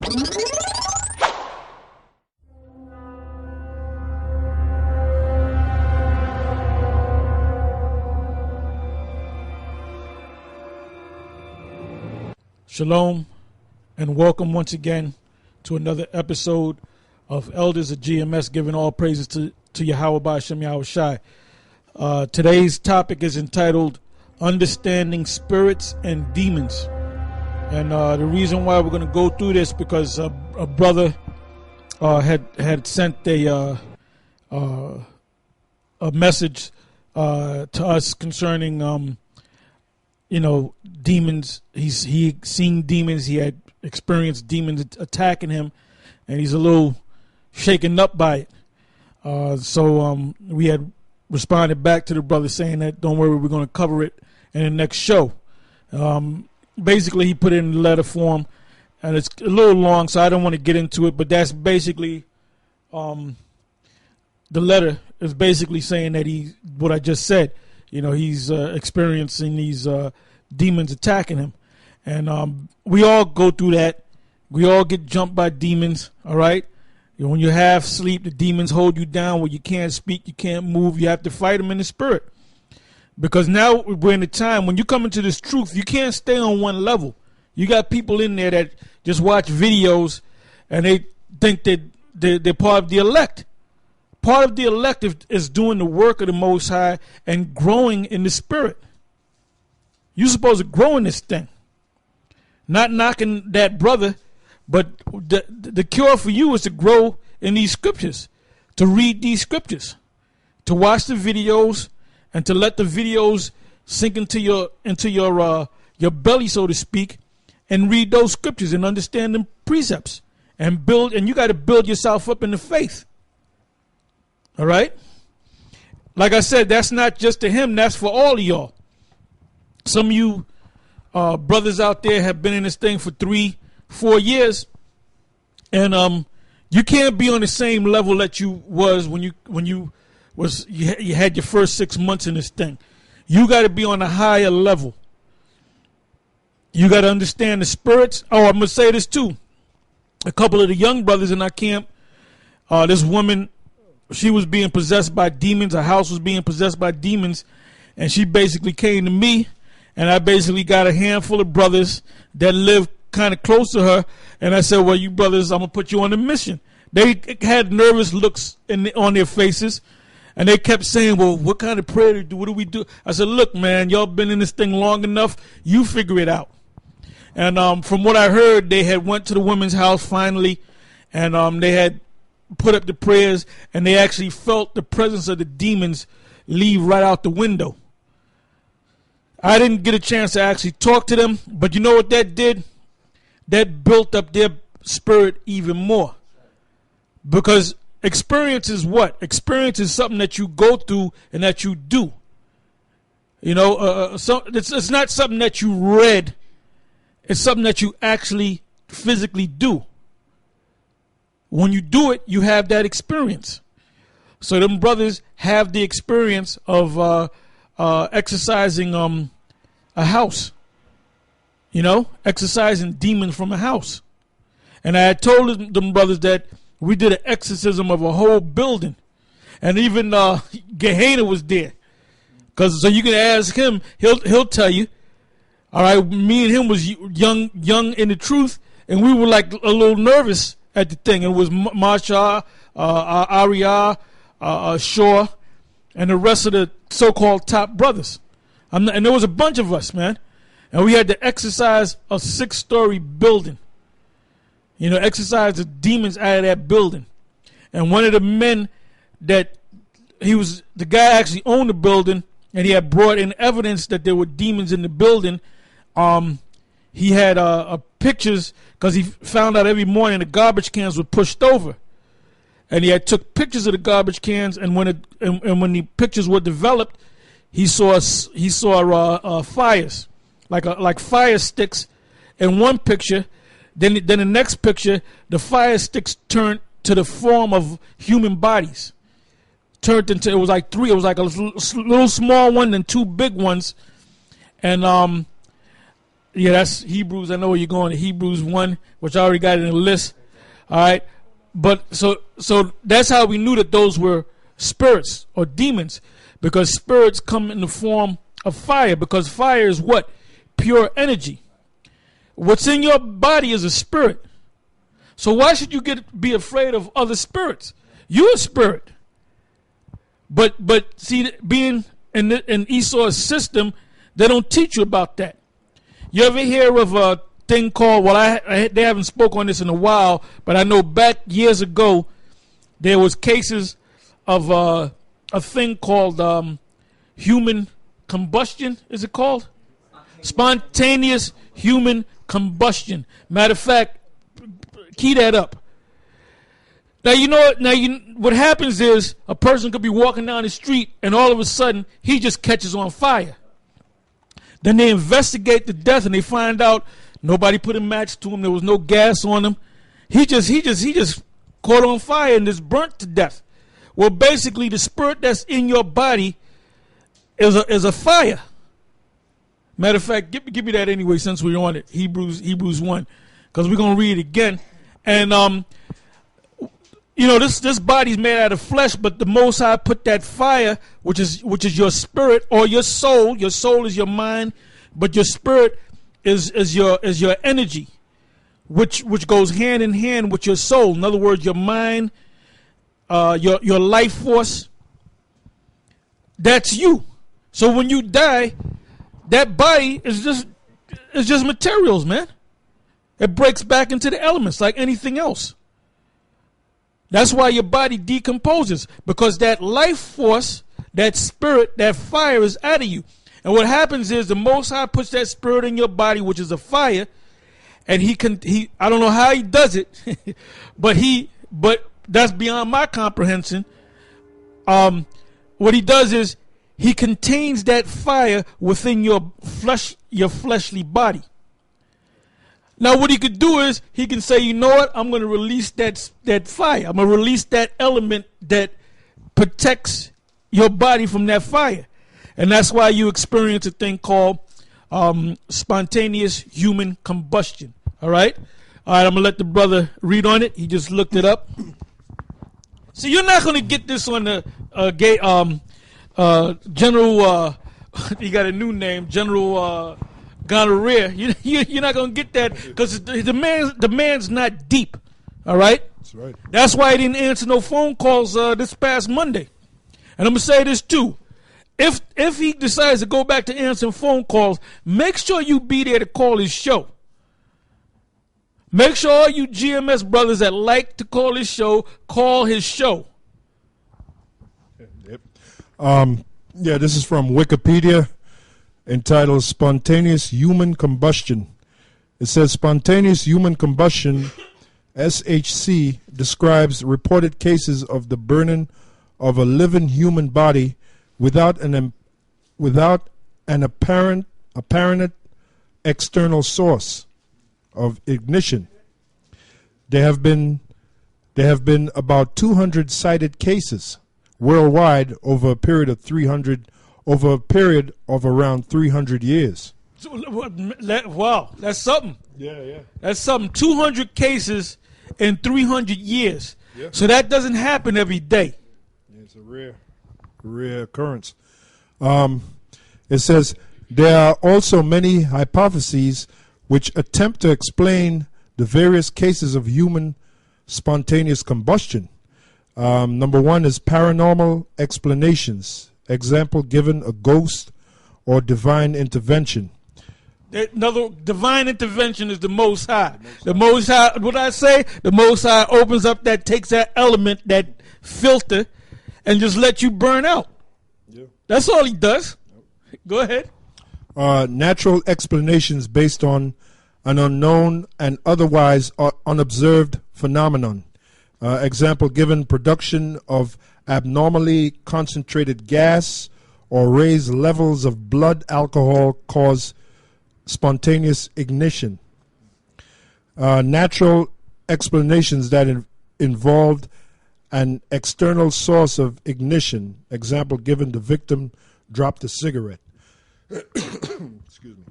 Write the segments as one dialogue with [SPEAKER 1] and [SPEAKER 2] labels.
[SPEAKER 1] Shalom and welcome once again to another episode of Elders of GMS, giving all praises to Yahweh Ba'Shem Yahweh Shai. Today's topic is entitled Understanding Spirits and Demons. And the reason why we're going to go through this because a brother had sent a message to us concerning demons. He seen demons. He had experienced demons attacking him, and he's a little shaken up by it. So we had responded back to the brother saying that don't worry, we're going to cover it in the next show. Basically, he put it in letter form, and it's a little long, so I don't want to get into it. But that's basically the letter is basically saying that what I just said. He's experiencing these demons attacking him. And we all go through that. We all get jumped by demons, all right? When you have sleep, the demons hold you down where you can't speak, you can't move. You have to fight them in the spirit. Because now we're in a time when you come into this truth, you can't stay on one level. You got people in there that just watch videos and they think that they're part of the elect. Part of the elective is doing the work of the Most High and growing in the spirit. You're supposed to grow in this thing. Not knocking that brother, but the cure for you is to grow in these scriptures, to read these scriptures, to watch the videos, and to let the videos sink into your belly, so to speak, and read those scriptures and understand them precepts and build. And you got to build yourself up in the faith. All right? Like I said, that's not just to him. That's for all of y'all. Some of you brothers out there have been in this thing for 3-4 years. And you can't be on the same level that you was when you had your first 6 months in this thing. You got to be on a higher level. You got to understand the spirits. Oh, I'm going to say this too. A couple of the young brothers in our camp, this woman, she was being possessed by demons. Her house was being possessed by demons. And she basically came to me. And I basically got a handful of brothers that live kind of close to her. And I said, well, you brothers, I'm going to put you on a mission. They had nervous looks on their faces. And they kept saying, well, what kind of prayer do we do? What do we do? I said, look, man, y'all been in this thing long enough. You figure it out. And from what I heard, they had went to the woman's house finally. And they had put up the prayers, and they actually felt the presence of the demons leave right out the window. I didn't get a chance to actually talk to them, but you know what that did? That built up their spirit even more. Because experience is what? Experience is something that you go through and that you do. So it's not something that you read. It's something that you actually physically do. When you do it, you have that experience. So them brothers have the experience of exercising a house. Exercising demons from a house. And I had told them brothers that we did an exorcism of a whole building. And even Gehenna was there. So you can ask him, he'll tell you. All right, me and him was young in the truth, and we were like a little nervous at the thing. It was Marsha, Arya, Shaw, and the rest of the so-called top brothers. And there was a bunch of us, man. And we had to exercise a 6-story building. Exercise the demons out of that building. And one of the men the guy actually owned the building, and he had brought in evidence that there were demons in the building. He had pictures, because he found out every morning the garbage cans were pushed over, and he had took pictures of the garbage cans. And when the pictures were developed, he saw fires, like fire sticks in one picture. Then the next picture, the fire sticks turned to the form of human bodies. Turned into, it was like 3. It was like a little small one and 2 big ones, and Yeah, that's Hebrews. I know where you're going to Hebrews 1, which I already got in the list. All right. But so that's how we knew that those were spirits or demons, because spirits come in the form of fire, because fire is what? Pure energy. What's in your body is a spirit. So why should you be afraid of other spirits? You're a spirit. But see, being in Esau's system, they don't teach you about that. You ever hear of a thing called, well, they haven't spoke on this in a while, but I know back years ago, there was cases of a thing called human combustion, is it called? Spontaneous human combustion. Matter of fact, key that up. Now, you know what? Now, what happens is a person could be walking down the street and all of a sudden he just catches on fire. Then they investigate the death and they find out nobody put a match to him. There was no gas on him. He just caught on fire and just burnt to death. Well, basically, the spirit that's in your body is a fire. Matter of fact, give me that anyway since we're on it. Hebrews 1, because we're gonna read it again. And you know, this body's made out of flesh, but the Most High put that fire, which is your spirit or your soul. Your soul is your mind, but your spirit is your energy, which goes hand in hand with your soul. In other words, your mind, your life force. That's you. So when you die, that body is just materials, man. It breaks back into the elements like anything else. That's why your body decomposes, because that life force, that spirit, that fire is out of you. And what happens is the Most High puts that spirit in your body, which is a fire, and he I don't know how he does it, but that's beyond my comprehension. What he does is he contains that fire within your fleshly body. Now, what he could do is he can say, you know what? I'm going to release that fire. I'm going to release that element that protects your body from that fire. And that's why you experience a thing called spontaneous human combustion. All right? All right, I'm going to let the brother read on it. He just looked it up. So you're not going to get this on the General, he got a new name, General Gonorrhea. You're not going to get that because the man's not deep. All right?
[SPEAKER 2] That's right.
[SPEAKER 1] That's why he didn't answer no phone calls this past Monday. And I'm going to say this too. If he decides to go back to answering phone calls, make sure you be there to call his show. Make sure all you GMS brothers that like to call his show, call his show.
[SPEAKER 2] Yep. Yeah, this is from Wikipedia, entitled Spontaneous Human Combustion. It says spontaneous human combustion, SHC, describes reported cases of the burning of a living human body without an apparent external source of ignition. There have been about 200 cited cases worldwide over a period of around 300 years.
[SPEAKER 1] Wow, that's something.
[SPEAKER 2] Yeah.
[SPEAKER 1] That's something. 200 cases in 300 years.
[SPEAKER 2] Yeah.
[SPEAKER 1] So that doesn't happen every day.
[SPEAKER 2] Yeah, it's a rare occurrence. It says there are also many hypotheses which attempt to explain the various cases of human spontaneous combustion. Number one is paranormal explanations. Example given, a ghost or divine intervention.
[SPEAKER 1] Another divine intervention is the Most High. The Most High, what I say, the Most High opens up takes that element, that filter, and just let you burn out. Yeah. That's all he does. Yep. Go ahead.
[SPEAKER 2] Natural explanations based on an unknown and otherwise unobserved phenomenon. Example given, production of abnormally concentrated gas or raised levels of blood alcohol cause spontaneous ignition. Natural explanations that involved an external source of ignition. Example given, the victim dropped a cigarette. Excuse me.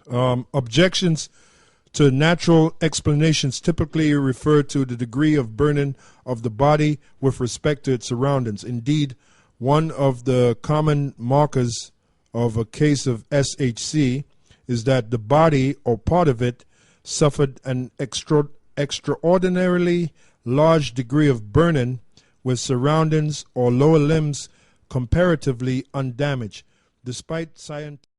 [SPEAKER 2] Objections to natural explanations typically refer to the degree of burning of the body with respect to its surroundings. Indeed, one of the common markers of a case of SHC is that the body or part of it suffered an extraordinarily large degree of burning with surroundings or lower limbs comparatively undamaged, despite scientific